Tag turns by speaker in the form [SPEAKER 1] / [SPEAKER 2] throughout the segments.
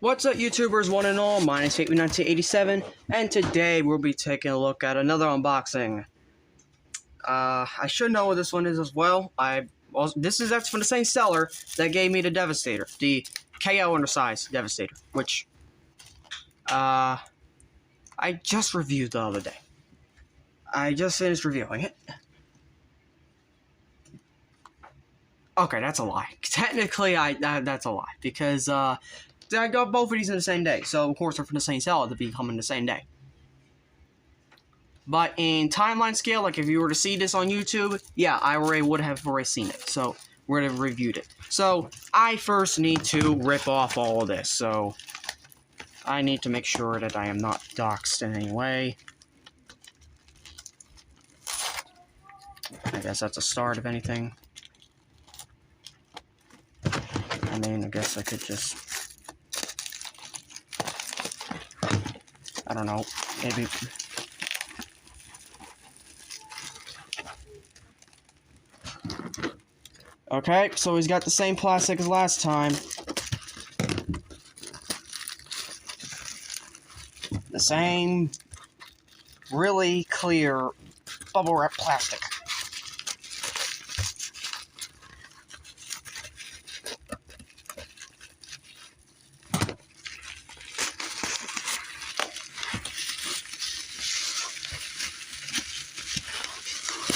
[SPEAKER 1] What's up, YouTubers, one and all? My name is Fate1987, and today we'll be taking a look at another unboxing. I should know what this one is as well. This is actually from the same seller that gave me the Devastator, the KO undersized Devastator, which I just reviewed the other day. I just finished reviewing it. Okay, that's a lie. Technically, that's a lie because I got both of these in the same day, so of course they're from the same seller to be coming the same day. But in timeline scale, like if you were to see this on YouTube, yeah, I would have already seen it, so would have reviewed it. So I first need to rip off all of this, so I need to make sure that I am not doxed in any way. I guess that's a start of anything. I mean, I guess I could just, I don't know, maybe. Okay, so he's got the same plastic as last time. The same really clear bubble wrap plastic.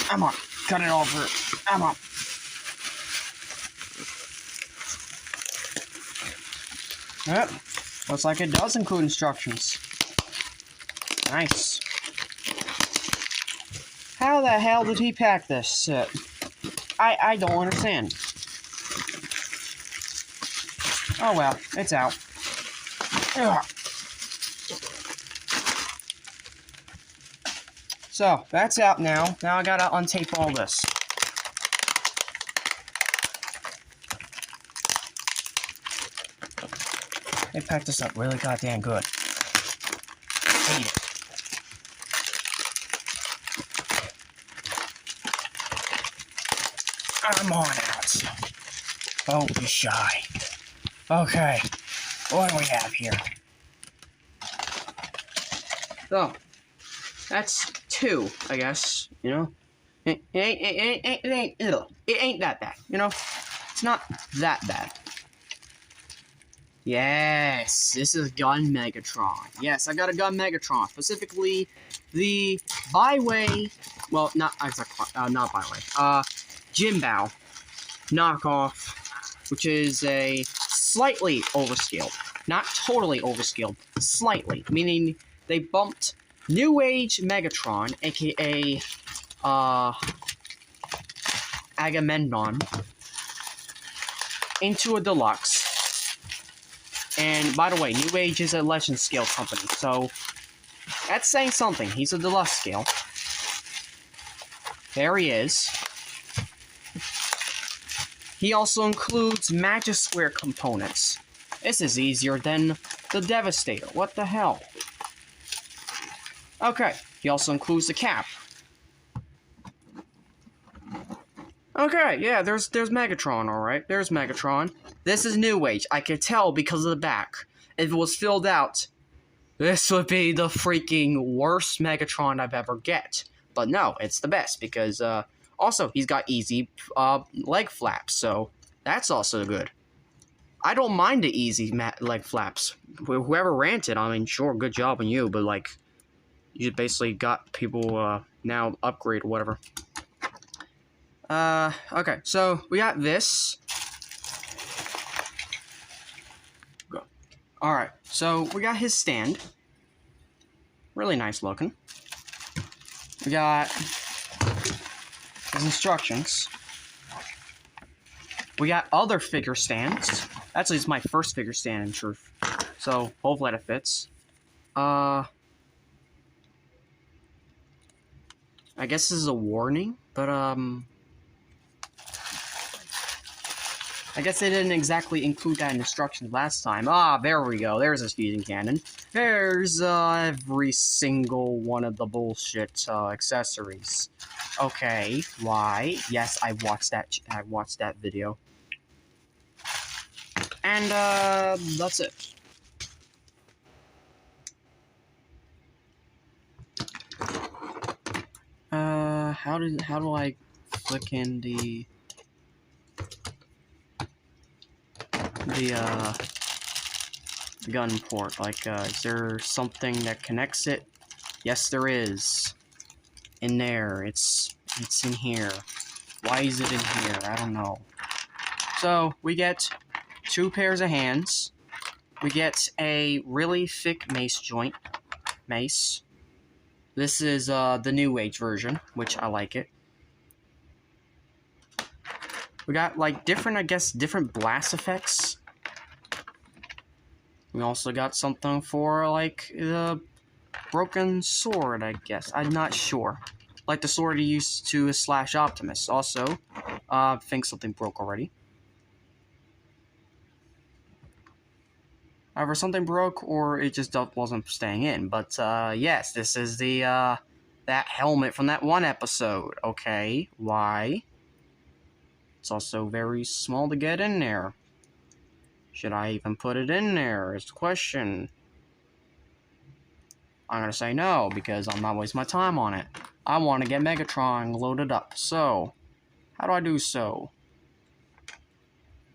[SPEAKER 1] Come on, cut it all through. Come on. Yep, looks like it does include instructions. Nice. How the hell did he pack this? I don't understand. Oh well, it's out. Ugh. So, that's out now. Now I gotta untape all this. They packed this up really goddamn good. Hate it. I'm on out. Don't be shy. Okay, what do we have here? So, that's two, I guess, you know? It ain't that bad, you know? It's not that bad. Yes, this is Gun Megatron. Yes, I got a Gun Megatron, specifically the Byway, well, not Byway, Jinbao knockoff, which is a slightly overscaled, not totally overscaled, slightly, meaning they bumped NewAge Megatron, aka Agamemnon, into a Deluxe. And by the way, NewAge is a Legend scale company, so that's saying something. He's a Deluxe scale. There he is. He also includes Magic Square components. This is easier than the Devastator. What the hell? Okay, he also includes the cap. Okay, yeah, there's Megatron, alright. There's Megatron. This is NewAge. I could tell because of the back. If it was filled out, this would be the freaking worst Megatron I've ever get. But no, it's the best because, also, he's got easy, leg flaps, so that's also good. I don't mind the easy leg flaps. Whoever ranted, I mean, sure, good job on you, but, like, you basically got people, now upgrade or whatever. Okay, so we got this. Alright, so we got his stand. Really nice looking. We got his instructions. We got other figure stands. Actually, it's my first figure stand, in truth. So, hopefully that fits. I guess this is a warning, but, I guess they didn't exactly include that in instructions last time. Ah, there we go. There's his fusion cannon. There's, every single one of the bullshit, accessories. Okay, why? Yes, I watched that video. And, that's it. how do I flick in the gun port? Like, is there something that connects it? Yes, there is. In there. It's in here. Why is it in here? I don't know. So, we get 2 pairs of hands. We get a really thick mace joint. Mace. This is the NewAge version, which I like it. We got, like, different, I guess, different blast effects. We also got something for, like, the broken sword, I guess. I'm not sure. Like the sword he used to slash Optimus. Also, I think something broke already. Either something broke, or it just wasn't staying in. But, yes, this is the, that helmet from that one episode. Okay, why? It's also very small to get in there. Should I even put it in there, is the question. I'm gonna say no, because I'm not wasting my time on it. I want to get Megatron loaded up, so... How do I do so?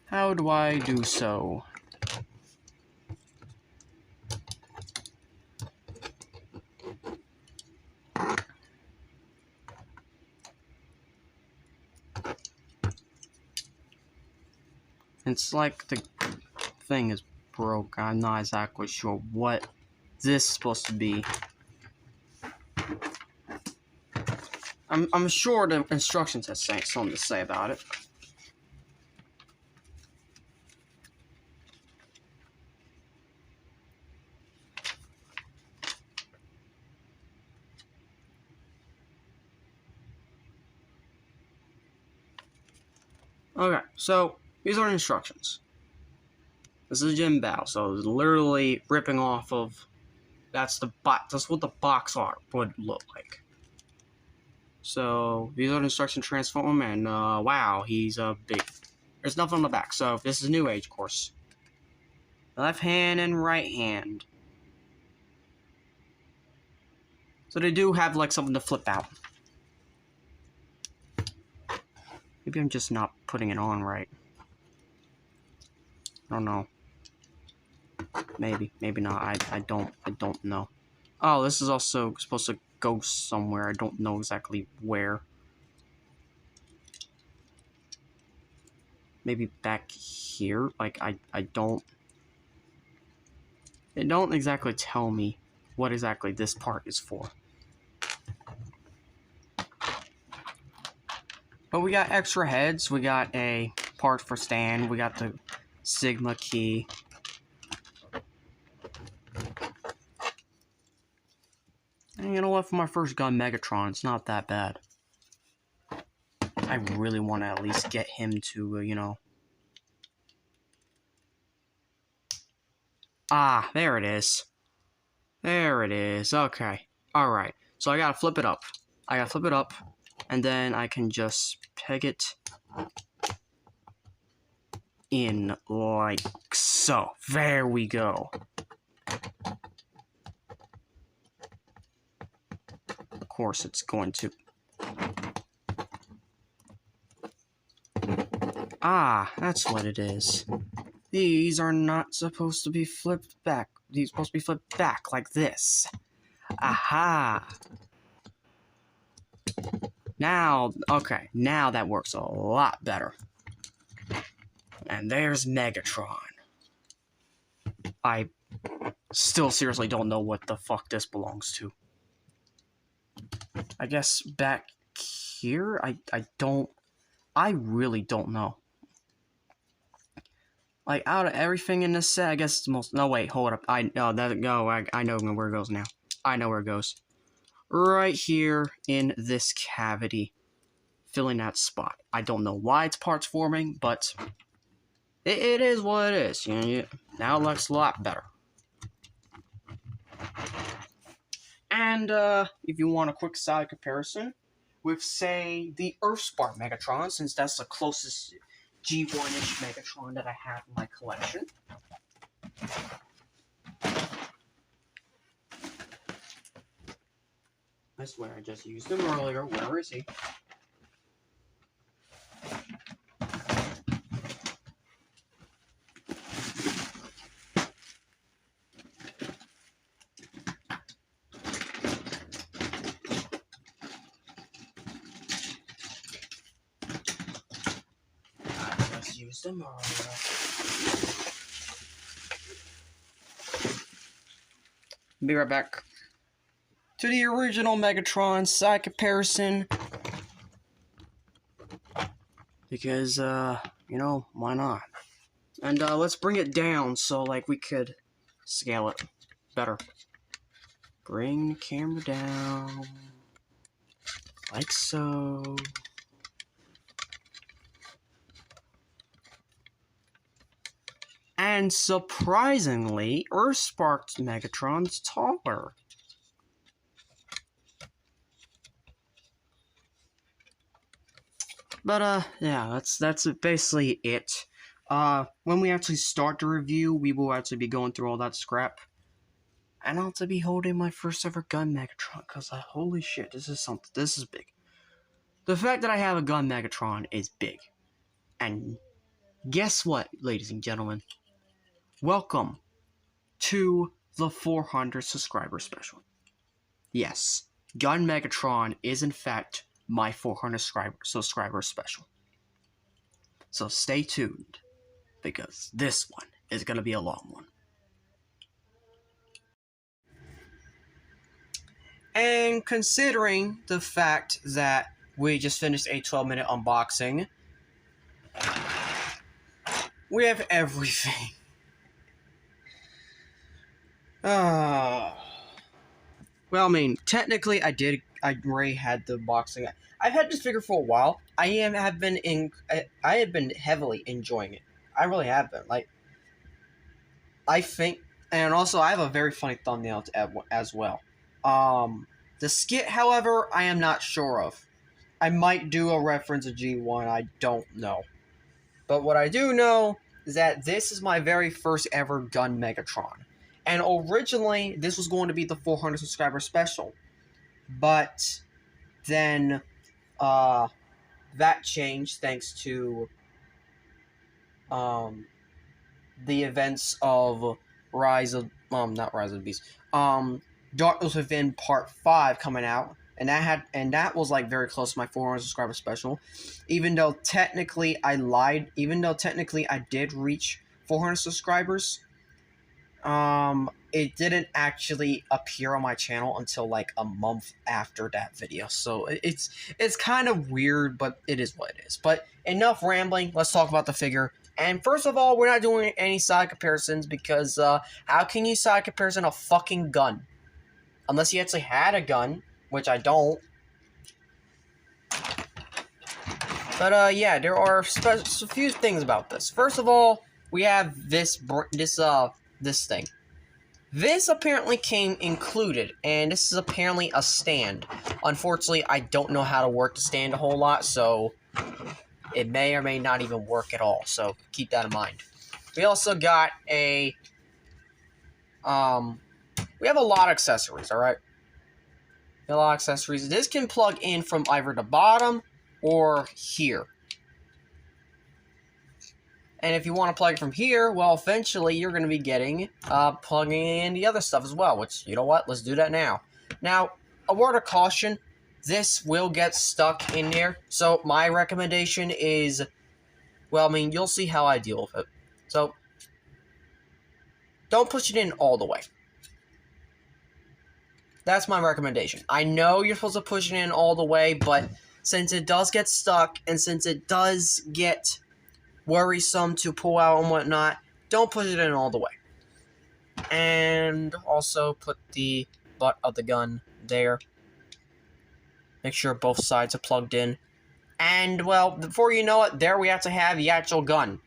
[SPEAKER 1] How do I do so? It's like the thing is broke. I'm not exactly sure what this is supposed to be. I'm sure the instructions has something to say about it. Okay, so these are the instructions. This is Jinbao, so it's literally ripping off of. That's what the box art would look like. So these are the instructions transform, and wow, he's big. There's nothing on the back. So this is NewAge, of course. Left hand and right hand. So they do have like something to flip out. Maybe I'm just not putting it on right. I don't know. Maybe not. I don't know. Oh, this is also supposed to go somewhere. I don't know exactly where. Maybe back here? Like, I don't... They don't exactly tell me what exactly this part is for. But we got extra heads. We got a part for stand. We got the Sigma key. And you know what? For my first gun, Megatron, it's not that bad. I really want to at least get him to, you know... Ah, there it is. There it is. Okay. Alright. So I gotta flip it up. And then I can just peg it in like so. There we go. Of course, it's going to... Ah, that's what it is. These are not supposed to be flipped back. These are supposed to be flipped back like this. Aha! Now, okay, now that works a lot better. And there's Megatron. I still seriously don't know what the fuck this belongs to. I guess back here? I really don't know. Like, out of everything in this set, I guess it's the most... No, wait, hold up. I know where it goes now. I know where it goes. Right here in this cavity. Filling that spot. I don't know why it's parts forming, but... It is what it is. You know, now it looks a lot better. And, if you want a quick side comparison with, say, the Earthspark Megatron, since that's the closest G1-ish Megatron that I have in my collection. I swear, I just used him earlier. Where is he? I just used him earlier. Be right back. To the original Megatron side comparison. Because, you know, why not? And, let's bring it down so, like, we could scale it better. Bring the camera down. Like so. And surprisingly, Earthspark's Megatron's taller. But, yeah, that's basically it. When we actually start the review, we will actually be going through all that scrap. And I'll have to be holding my first ever gun Megatron, because, holy shit, this is big. The fact that I have a gun Megatron is big. And guess what, ladies and gentlemen? Welcome to the 400 subscriber special. Yes, Gun Megatron is in fact my 400 subscriber special. So stay tuned, because this one is going to be a long one. And considering the fact that we just finished a 12-minute unboxing, we have everything. Well, I mean, technically, I already had the boxing. I've had this figure for a while. I have been heavily enjoying it. I really have been. Like, I think, and also I have a very funny thumbnail as well. The skit, however, I am not sure of. I might do a reference to G1. I don't know. But what I do know is that this is my very first ever gun Megatron. And originally, this was going to be the 400 subscriber special. But then, that changed thanks to, the events of not Rise of the Beast, Darkness Within Part 5 coming out. And that was, like, very close to my 400 subscriber special. Even though technically I lied. Even though technically I did reach 400 subscribers. It didn't actually appear on my channel until, like, a month after that video. So it's kind of weird, but it is what it is. But enough rambling. Let's talk about the figure. And first of all, we're not doing any side comparisons because, how can you side comparison a fucking gun? Unless you actually had a gun, which I don't. But, yeah, there are a few things about this. First of all, we have this thing. This apparently came included, and this is apparently a stand. Unfortunately, I don't know how to work the stand a whole lot, so it may or may not even work at all, so keep that in mind. We also got we have a lot of accessories, alright? A lot of accessories. This can plug in from either the bottom or here. And if you want to plug it from here, well, eventually you're going to be getting, plugging in the other stuff as well, which, you know what, let's do that now. Now, a word of caution, this will get stuck in there, so my recommendation is, well, I mean, you'll see how I deal with it. So, don't push it in all the way. That's my recommendation. I know you're supposed to push it in all the way, but since it does get stuck, and since it does get worrisome to pull out and whatnot, don't push it in all the way. And also put the butt of the gun there. Make sure both sides are plugged in. And, well, before you know it, there we have to have the actual gun.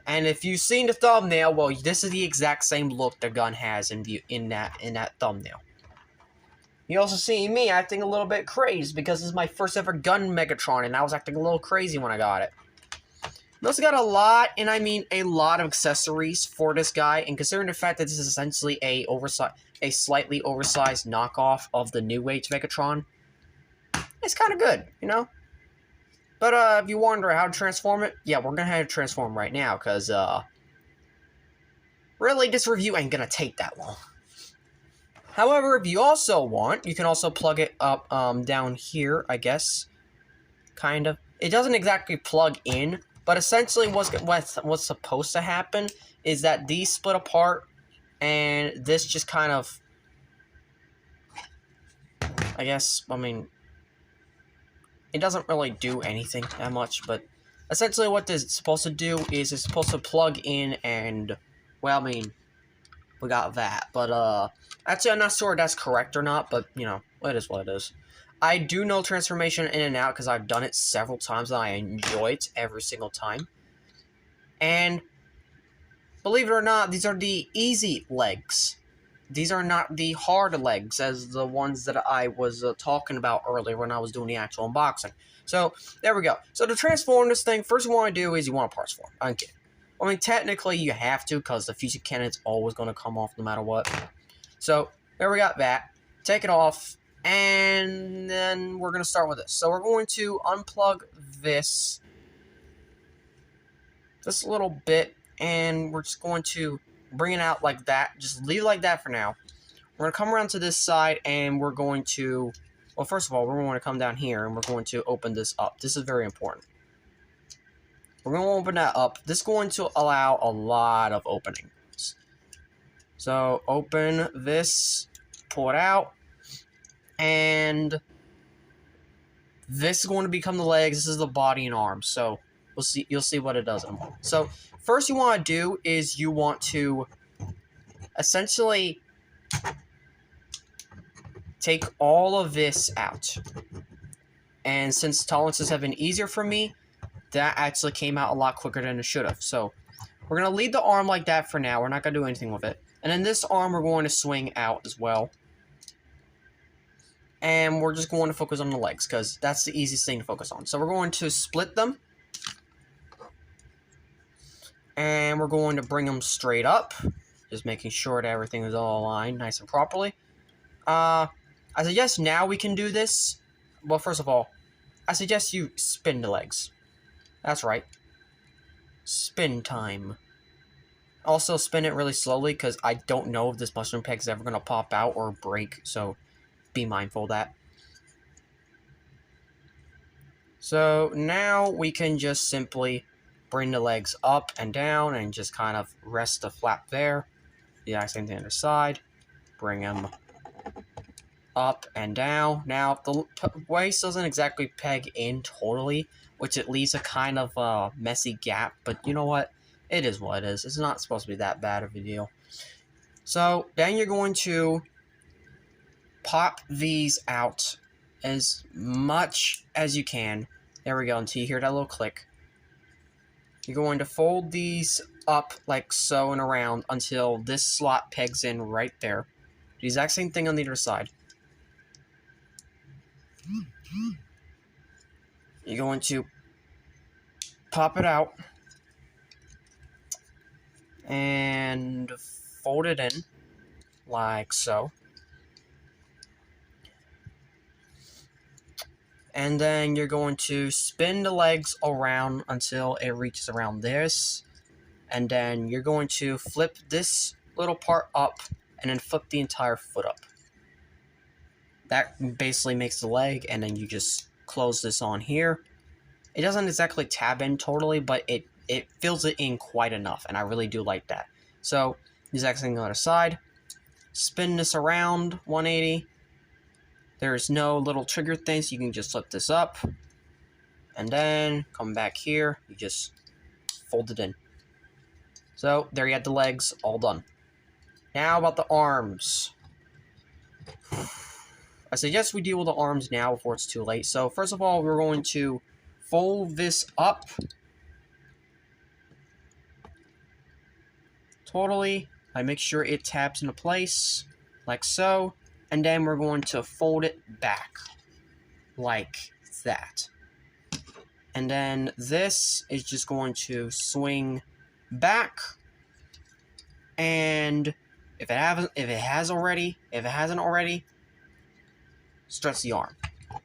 [SPEAKER 1] And if you've seen the thumbnail, well, this is the exact same look the gun has in that thumbnail. You also see me acting a little bit crazy because this is my first ever gun Megatron, and I was acting a little crazy when I got it. also got a lot, and I mean a lot of accessories for this guy, and considering the fact that this is essentially a slightly oversized knockoff of the NewAge Megatron, it's kind of good, you know? But, if you wonder how to transform it, yeah, we're gonna have to transform right now, because, really, this review ain't gonna take that long. However, if you also want, you can also plug it up, down here, I guess. Kind of. It doesn't exactly plug in, but essentially what's supposed to happen is that these split apart, and this just kind of, I guess, I mean, it doesn't really do anything that much, but essentially what this is supposed to do is it's supposed to plug in and, well, I mean, we got that, but, actually I'm not sure if that's correct or not, but, you know, it is what it is. I do know transformation in and out because I've done it several times and I enjoy it every single time. And believe it or not, these are the easy legs. These are not the hard legs as the ones that I was talking about earlier when I was doing the actual unboxing. So, there we go. So, to transform this thing, first you want to do is you want to parts form. I'm kidding. I mean, technically you have to because the fusion cannon's always going to come off no matter what. So, there we got that. Take it off. And then we're going to start with this. So we're going to unplug this little bit, and we're just going to bring it out like that. Just leave it like that for now. We're going to come around to this side, and we're going to, well, first of all, we're going to come down here, and we're going to open this up. This is very important. We're going to open that up. This is going to allow a lot of openings. So open this, pull it out. And this is going to become the legs. This is the body and arms. So you'll see what it does in a moment. So first you want to do is you want to essentially take all of this out. And since tolerances have been easier for me, that actually came out a lot quicker than it should have. So we're going to leave the arm like that for now. We're not going to do anything with it. And then this arm we're going to swing out as well. And we're just going to focus on the legs, because that's the easiest thing to focus on. So we're going to split them. And we're going to bring them straight up. Just making sure that everything is all aligned nice and properly. I suggest now we can do this. Well, first of all, I suggest you spin the legs. That's right. Spin time. Also, spin it really slowly, because I don't know if this mushroom peg is ever going to pop out or break, so be mindful of that. So now we can just simply bring the legs up and down and just kind of rest the flap there. The exact same thing on the other side. Bring them up and down. Now the waist doesn't exactly peg in totally, which it leaves a kind of messy gap, but you know what? It is what it is. It's not supposed to be that bad of a deal. So then you're going to pop these out as much as you can. There we go, until you hear that little click. You're going to fold these up like so and around until this slot pegs in right there. The exact same thing on the other side. You're going to pop it out and fold it in like so. And then you're going to spin the legs around until it reaches around this. And then you're going to flip this little part up and then flip the entire foot up. That basically makes the leg, and then you just close this on here. It doesn't exactly tab in totally, but it fills it in quite enough, and I really do like that. So, the exact thing on the other side. Spin this around 180. There's no little trigger thing, so you can just flip this up. And then come back here. You just fold it in. So, there you have the legs, all done. Now about the arms. I suggest we deal with the arms now before it's too late. So, first of all, we're going to fold this up. Totally. I make sure it taps into place, like so. And then we're going to fold it back, like that. And then this is just going to swing back. And if it hasn't already, stretch the arm.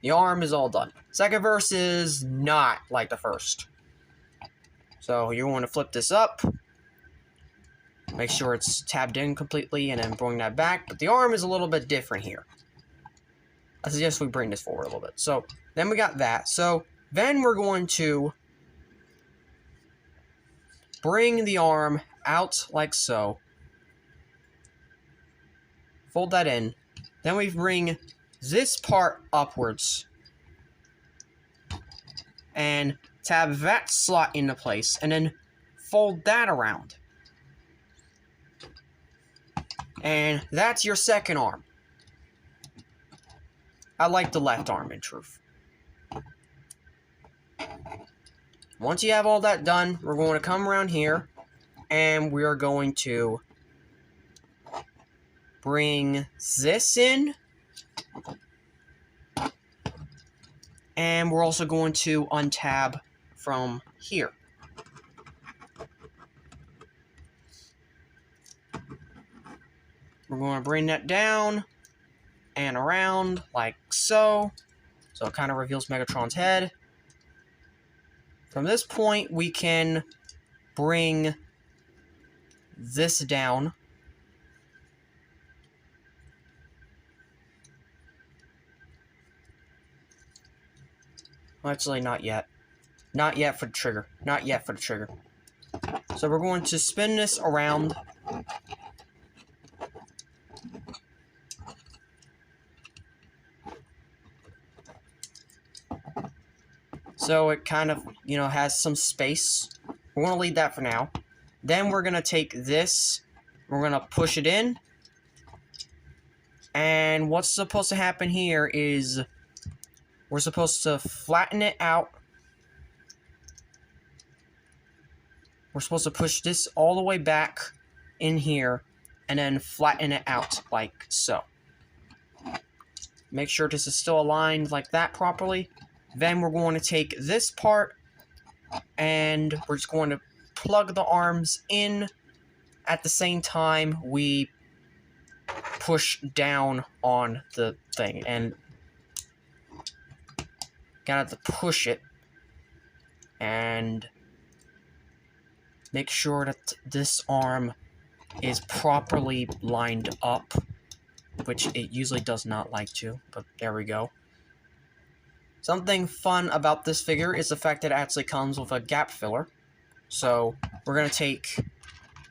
[SPEAKER 1] The arm is all done. Second verse is not like the first. So you want to flip this up. Make sure it's tabbed in completely and then bring that back. But the arm is a little bit different here. I suggest we bring this forward a little bit. So then we got that. So then we're going to bring the arm out like so. Fold that in. Then we bring this part upwards. And tab that slot into place. And then fold that around. And that's your second arm. I like the left arm, in truth. Once you have all that done, we're going to come around here. And we are going to bring this in. And we're also going to untab from here. We're going to bring that down and around like so. So it kind of reveals Megatron's head. From this point, we can bring this down. Actually, not yet. Not yet for the trigger. Not yet for the trigger. So we're going to spin this around. So it kind of, has some space. We're going to leave that for now. Then we're going to take this. We're going to push it in. And what's supposed to happen here is we're supposed to flatten it out. We're supposed to push this all the way back in here and then flatten it out like so. Make sure this is still aligned like that properly. Then we're going to take this part and we're just going to plug the arms in at the same time we push down on the thing. And gotta have to push it and make sure that this arm is properly lined up, which it usually does not like to, but there we go. Something fun about this figure is the fact that it actually comes with a gap filler. So we're going to take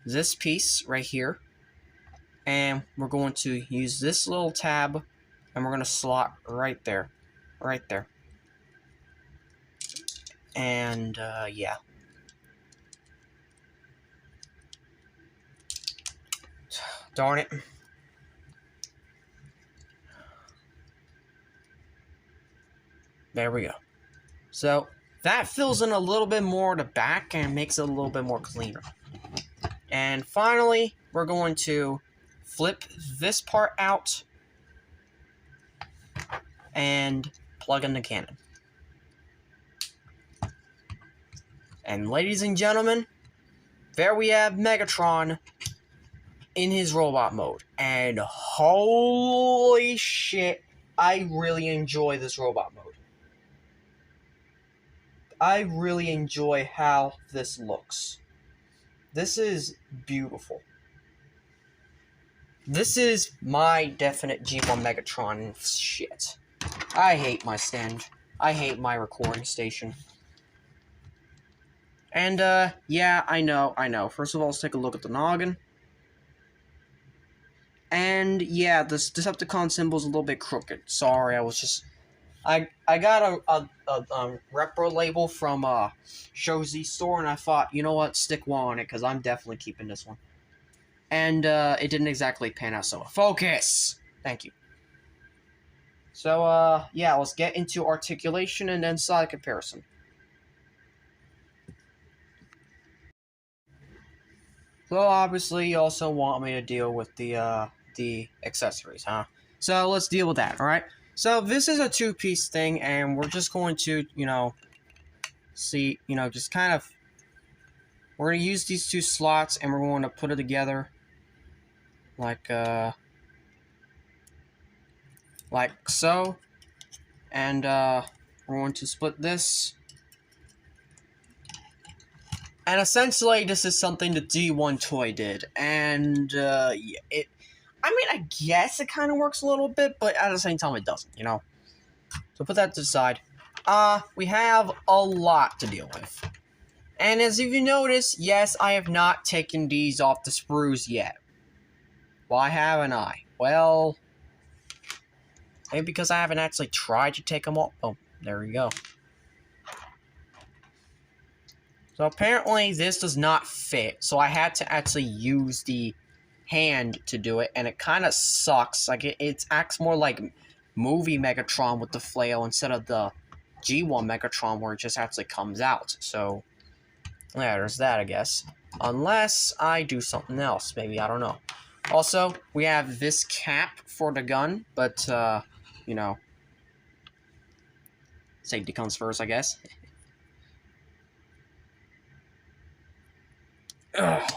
[SPEAKER 1] this piece right here, and we're going to use this little tab, and we're going to slot right there. Right there. And, yeah. Darn it. There we go. So, that fills in a little bit more to back and makes it a little bit more cleaner. And finally, we're going to flip this part out and plug in the cannon. And ladies and gentlemen, there we have Megatron in his robot mode. And holy shit, I really enjoy this robot mode. I really enjoy how this looks. This is beautiful. This is my definite G1 Megatron shit. I hate my stand. I hate my recording station. And, yeah, I know. First of all, let's take a look at the noggin. And, yeah, this Decepticon symbol's a little bit crooked. Sorry, I was just... I got a repro label from Shozy store, and I thought, you know what, stick one on it, because I'm definitely keeping this one. And it didn't exactly pan out so. Focus! Thank you. So, yeah, let's get into articulation and then side comparison. So, obviously, you also want me to deal with the accessories, huh? So, let's deal with that, alright? So, this is a two-piece thing, and we're just going to, see, you know, just kind of, we're going to use these two slots and we're going to put it together like so. And we're going to split this. And essentially, this is something the D1 toy did. And I guess it kind of works a little bit, but at the same time, it doesn't, you know? So put that to the side. We have a lot to deal with. And as if you notice, yes, I have not taken these off the sprues yet. Why haven't I? Well, maybe because I haven't actually tried to take them off. Oh, there we go. So apparently this does not fit, so I had to actually use the hand to do it, and it kind of sucks. Like, it acts more like movie Megatron with the flail instead of the G1 Megatron where it just actually comes out. So, yeah, there's that, I guess. Unless I do something else, maybe, I don't know. Also, we have this cap for the gun, but, you know, safety comes first, I guess. Ugh.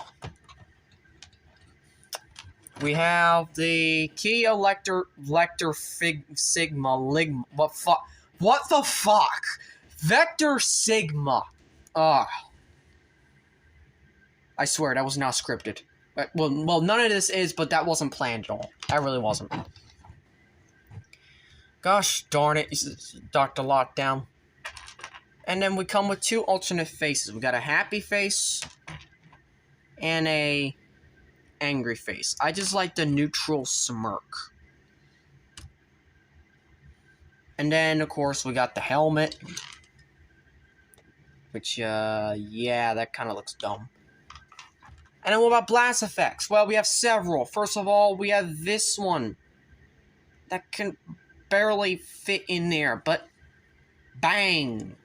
[SPEAKER 1] We have the key Lector Sigma Ligma. What the fuck? Vector Sigma. Ugh. I swear that was not scripted. Well, none of this is, but that wasn't planned at all. That really wasn't. Gosh darn it, Dr. Lockdown. And then we come with two alternate faces. We got a happy face and a angry face. I just like the neutral smirk. And then, of course, we got the helmet. Which, yeah, that kind of looks dumb. And then what about blast effects? Well, we have several. First of all, we have this one. That can barely fit in there, but bang!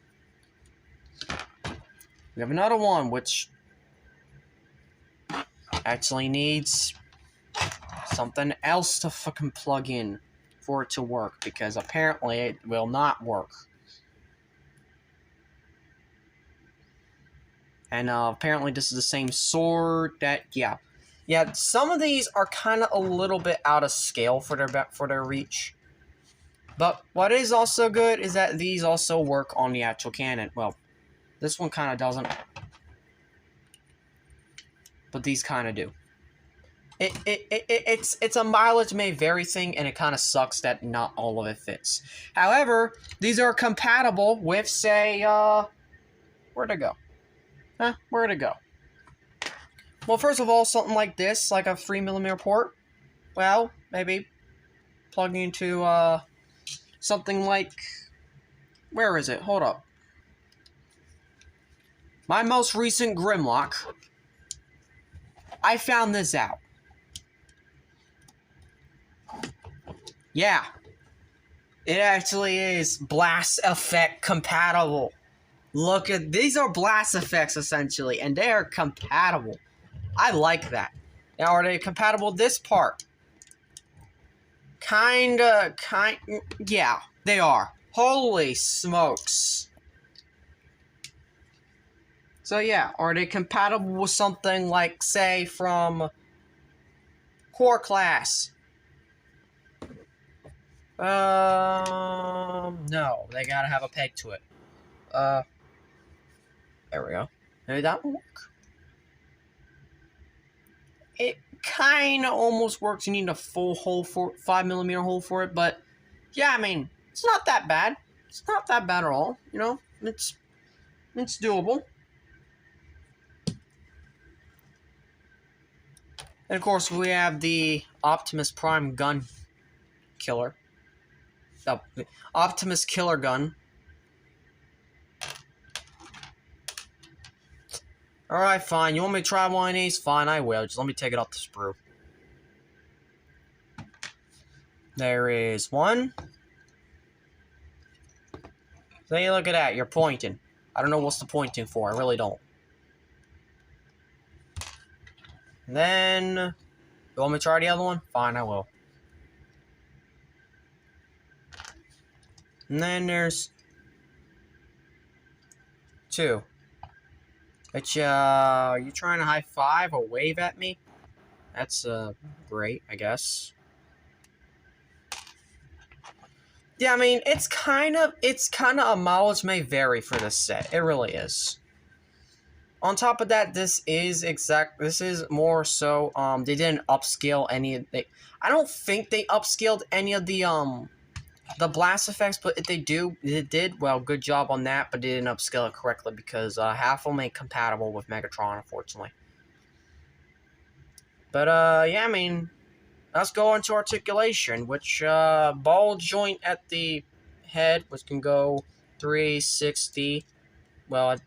[SPEAKER 1] We have another one, which actually needs something else to fucking plug in for it to work, because apparently it will not work. And apparently this is the same sword that, yeah, some of these are kind of a little bit out of scale for their reach. But what is also good is that these also work on the actual cannon. Well, this one kind of doesn't, but these kind of do. It's a mileage may vary thing, and it kind of sucks that not all of it fits. However, these are compatible with, say, where'd it go? Where'd it go? Well, first of all, something like this, like a 3mm port, well, maybe plugging into, something like, where is it? Hold up. My most recent Grimlock, I found this out. Yeah. It actually is blast effect compatible. Look at, these are blast effects essentially, and they are compatible. I like that. Now, are they compatible with this part? Yeah, they are. Holy smokes. So yeah, are they compatible with something like, say, from Core Class? No, they gotta have a peg to it. There we go. Maybe that will work. It kinda almost works. You need a full hole for 5mm hole for it, but yeah, I mean, it's not that bad. It's not that bad at all. You know, it's doable. And of course, we have the Optimus Prime gun killer. Optimus Killer Gun. Alright, fine. You want me to try one of these? Fine, I will. Just let me take it off the sprue. There is one. See, look at that. You're pointing. I don't know what's the pointing for. I really don't. And then, you want me to try the other one? Fine, I will. And then there's 2. Which, you trying to high five or wave at me? That's, great, I guess. Yeah, I mean, it's kind of a mileage may vary for this set. It really is. On top of that, this is more so, they didn't upscale any of I don't think they upscaled any of the blast effects, but if they did, well, good job on that, but they didn't upscale it correctly because, half of them ain't compatible with Megatron, unfortunately. But, yeah, I mean, let's go into articulation, which, ball joint at the head, which can go 360, well,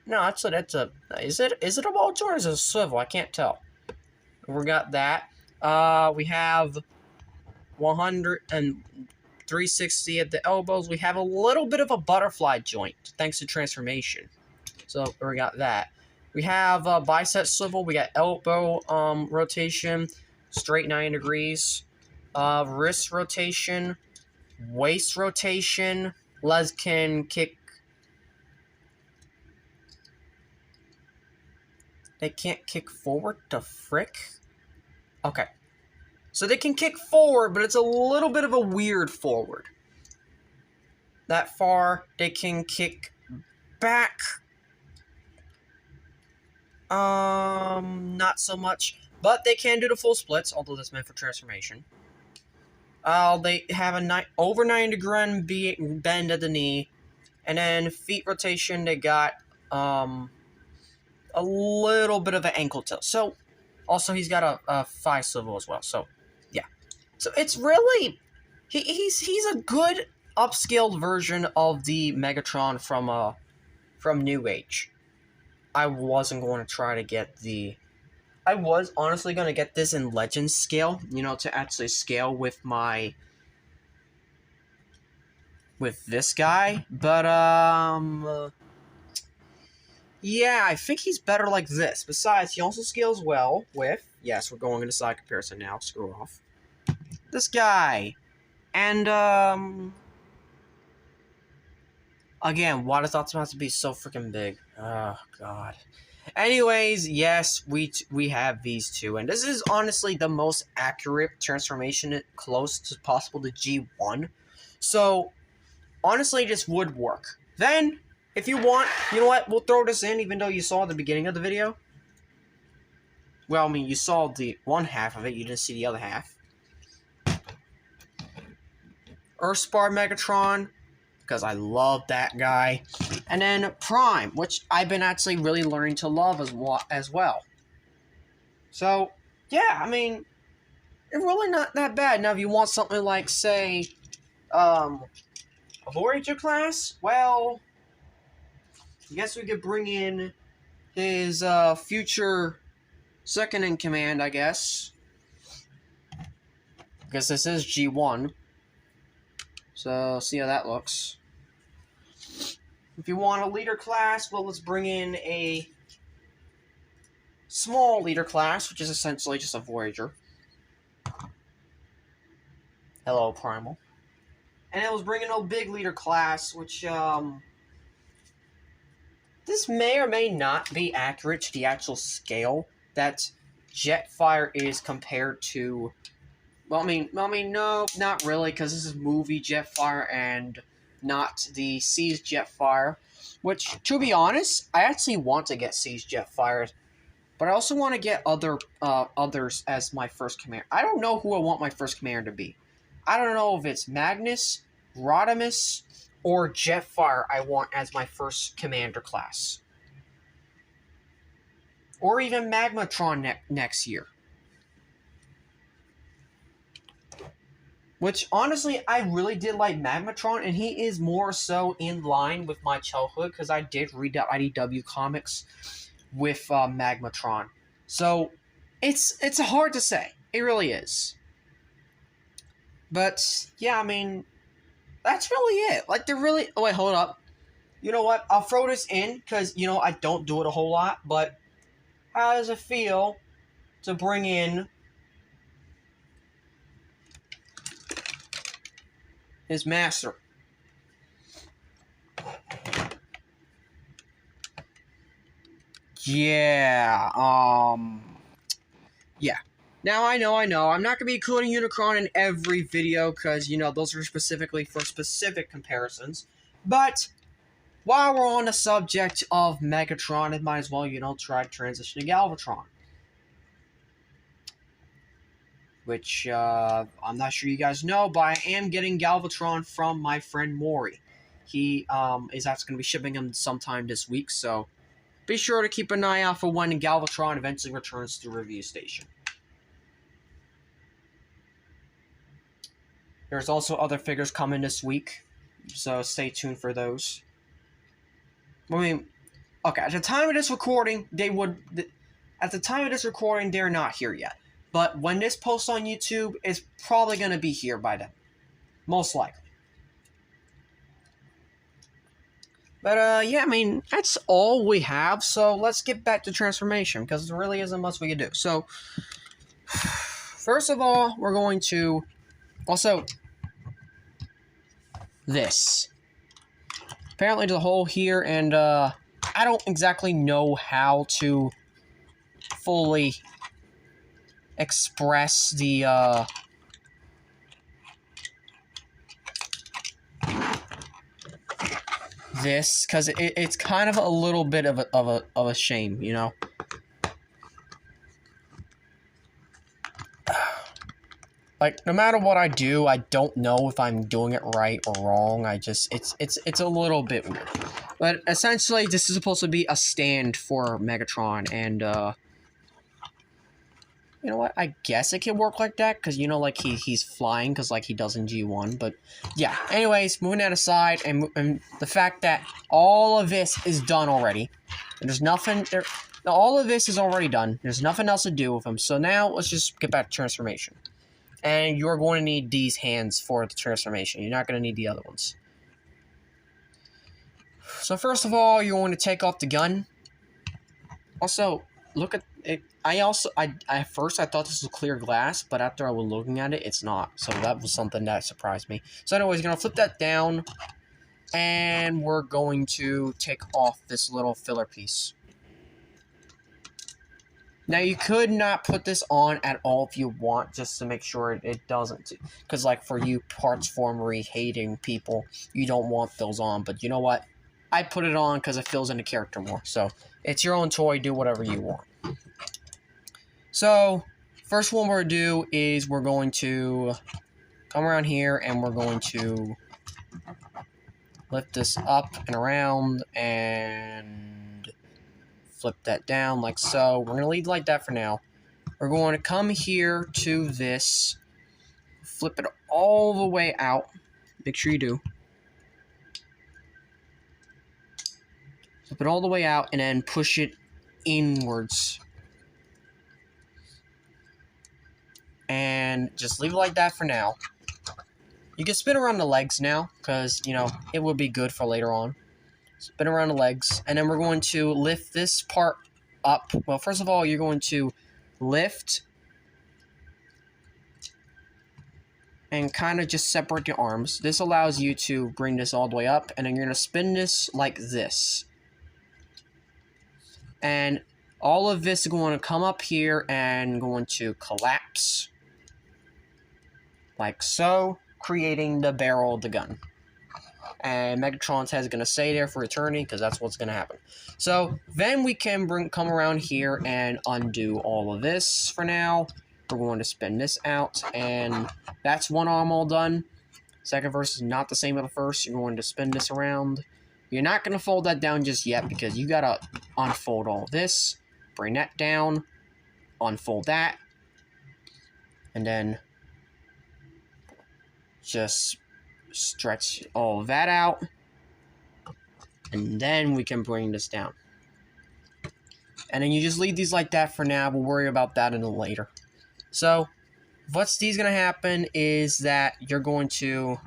[SPEAKER 1] no, that's a, is it a ball joint or is it a swivel? I can't tell. We got that. We have 100 and 360 at the elbows. We have a little bit of a butterfly joint, thanks to transformation. So, we got that. We have a bicep swivel. We got elbow, rotation, straight 9 degrees. Wrist rotation, waist rotation. Legs can kick. They can't kick forward to frick? Okay. So they can kick forward, but it's a little bit of a weird forward. That far, they can kick back. Not so much. But they can do the full splits, although that's meant for transformation. They have a over 90-degree bend at the knee. And then feet rotation, they got, a little bit of an ankle tilt. So, also he's got a thigh swivel as well. So, yeah. So it's really, he's a good upscaled version of the Megatron from NewAge. I wasn't going to try to get I was honestly going to get this in Legends scale, you know, to actually scale with this guy, but, yeah, I think he's better like this. Besides, he also scales well with, yes, we're going into side comparison now, screw off, this guy. And, again, why does Optimus have to be so freaking big? Oh, God. Anyways, yes, we have these two, and this is honestly the most accurate transformation close to possible to G1. So, honestly, this would work. Then, if you want, you know what, we'll throw this in even though you saw the beginning of the video. Well, I mean, you saw the one half of it, you didn't see the other half. Earthspar Megatron, because I love that guy. And then Prime, which I've been actually really learning to love as well. So, yeah, I mean, it's really not that bad. Now, if you want something like, say, a Voyager class, well, I guess we could bring in his future second-in-command, I guess. Because this is G1. So, see how that looks. If you want a leader class, well, let's bring in a small leader class, which is essentially just a Voyager. Hello, Primal. And then let's bring in a big leader class, which, this may or may not be accurate to the actual scale that Jetfire is compared to. Well, I mean, no, not really, because this is movie Jetfire and not the Siege Jetfire. Which, to be honest, I actually want to get Siege Jetfire, but I also want to get others as my first commander. I don't know who I want my first commander to be. I don't know if it's Magnus, Rodimus, or Jetfire I want as my first commander class. Or even Magmatron next year. Which, honestly, I really did like Magmatron, and he is more so in line with my childhood, because I did read the IDW comics with Magmatron. So, it's hard to say. It really is. But, yeah, I mean, that's really it. Like, they're really... Oh, wait, hold up. You know what? I'll throw this in, because, you know, I don't do it a whole lot, but how does it feel to bring in his master? Yeah, yeah. Now, I know, I'm not going to be including Unicron in every video, because, you know, those are specifically for specific comparisons. But, while we're on the subject of Megatron, it might as well, you know, try to transition to Galvatron. Which, I'm not sure you guys know, but I am getting Galvatron from my friend Maury. He, is actually going to be shipping him sometime this week, so be sure to keep an eye out for when Galvatron eventually returns to the review station. There's also other figures coming this week, so stay tuned for those. I mean, okay, at the time of this recording, they're not here yet. But when this posts on YouTube, it's probably going to be here by then. Most likely. But, yeah, I mean, that's all we have, so let's get back to transformation, because there really isn't much we can do. So, first of all, we're going to... Also, this. Apparently there's a hole here, and, I don't exactly know how to fully express the, this, because it's kind of a little bit of a shame, you know? Like, no matter what I do, I don't know if I'm doing it right or wrong. It's a little bit weird. But essentially, this is supposed to be a stand for Megatron, and, you know what, I guess it can work like that, because, you know, like, he's flying, because, like, he does in G1, but, yeah. Anyways, moving that aside, and the fact that all of this is done already, and there's nothing, all of this is already done, there's nothing else to do with him, so now, let's just get back to transformation. And you're going to need these hands for the transformation. You're not going to need the other ones. So first of all, you're going to take off the gun. Also, look at it. At first I thought this was clear glass, but after I was looking at it, it's not. So that was something that surprised me. So anyways, you're going to flip that down. And we're going to take off this little filler piece. Now, you could not put this on at all if you want, just to make sure it doesn't. Because, like, for you parts-formery hating people, you don't want those on. But you know what? I put it on because it fills in the character more. So, it's your own toy. Do whatever you want. So, first one we're going to do is we're going to come around here and we're going to lift this up and around and flip that down like so. We're going to leave like that for now. We're going to come here to this, flip it all the way out. Make sure you do. Flip it all the way out and then push it inwards. And just leave it like that for now. You can spin around the legs now, because, you know, it will be good for later on. Spin around the legs, and then we're going to lift this part up. Well, first of all, you're going to lift and kind of just separate your arms. This allows you to bring this all the way up, and then you're going to spin this like this. And all of this is going to come up here and going to collapse like so, creating the barrel of the gun. And Megatron's head is going to stay there for eternity, because that's what's going to happen. So, then we can come around here and undo all of this for now. We're going to spin this out, and that's one arm all done. Second verse is not the same as the first. You're going to spin this around. You're not going to fold that down just yet, because you got to unfold all this, bring that down, unfold that, and then just stretch all of that out, and then we can bring this down. And then you just leave these like that for now. We'll worry about that in a later. So, what's going to happen is that you're going to...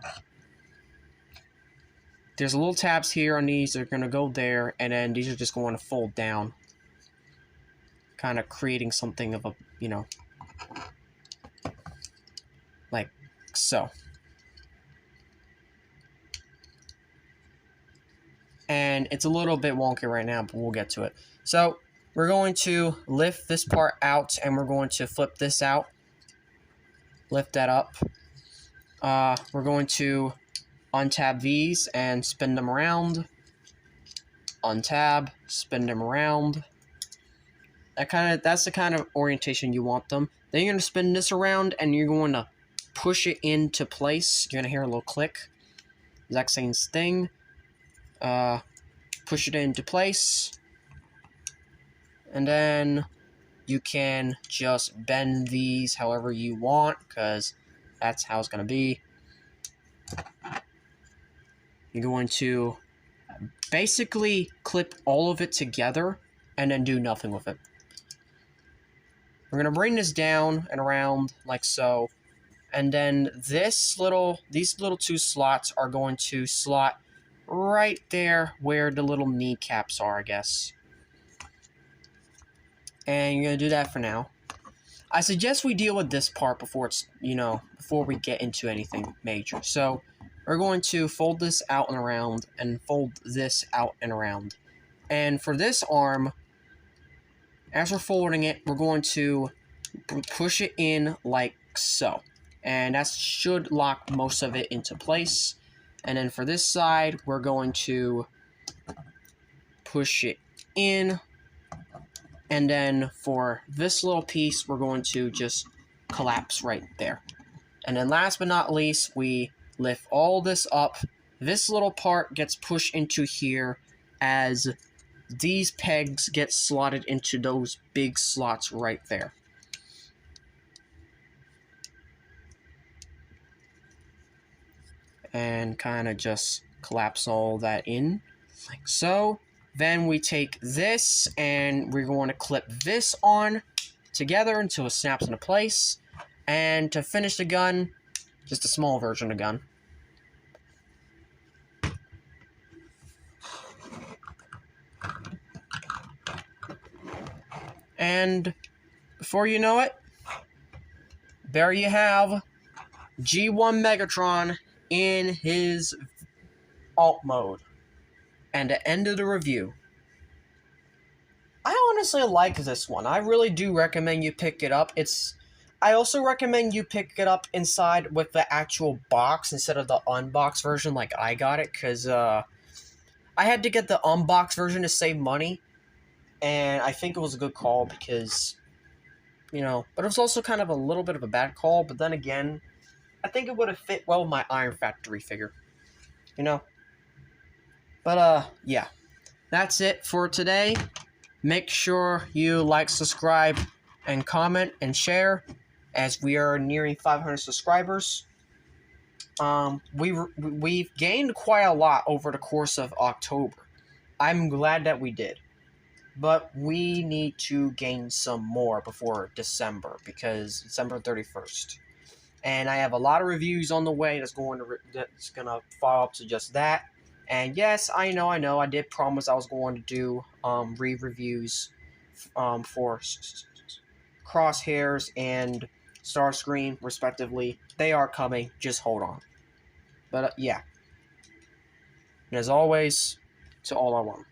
[SPEAKER 1] There's little tabs here on these. They're going to go there, and then these are just going to fold down. Kind of creating something of a, you know... like so. And it's a little bit wonky right now, but we'll get to it. So, we're going to lift this part out, and we're going to flip this out. Lift that up. We're going to untab these and spin them around. Untab, spin them around. That's the kind of orientation you want them. Then you're going to spin this around, and you're going to push it into place. You're going to hear a little click. Exact same thing. Push it into place. And then you can just bend these however you want, because that's how it's going to be. You're going to basically clip all of it together and then do nothing with it. We're going to bring this down and around like so. And then these little two slots are going to slot right there where the little kneecaps are, I guess. And you're going to do that for now. I suggest we deal with this part before it's, before we get into anything major. So we're going to fold this out and around and fold this out and around. And for this arm, as we're folding it, we're going to push it in like so. And that should lock most of it into place. And then for this side, we're going to push it in. And then for this little piece, we're going to just collapse right there. And then last but not least, we lift all this up. This little part gets pushed into here as these pegs get slotted into those big slots right there. And kind of just collapse all that in like so. Then we take this and we're going to clip this on together until it snaps into place. And to finish the gun, just a small version of the gun. And before you know it, there you have G1 Megatron in his alt mode. And the end of the review. I honestly like this one. I really do recommend you pick it up. I also recommend you pick it up inside with the actual box instead of the unboxed version like I got it. Because I had to get the unboxed version to save money. And I think it was a good call because, but it was also kind of a little bit of a bad call. But then again, I think it would have fit well with my Iron Factory figure. But, yeah. That's it for today. Make sure you like, subscribe, and comment, and share, as we are nearing 500 subscribers. We've gained quite a lot over the course of October. I'm glad that we did. But we need to gain some more before December, because December 31st. And I have a lot of reviews on the way that's going to follow up to just that. And yes, I know, I did promise I was going to do re-reviews for Crosshairs and Starscream, respectively. They are coming, just hold on. But yeah. And as always, to all I want.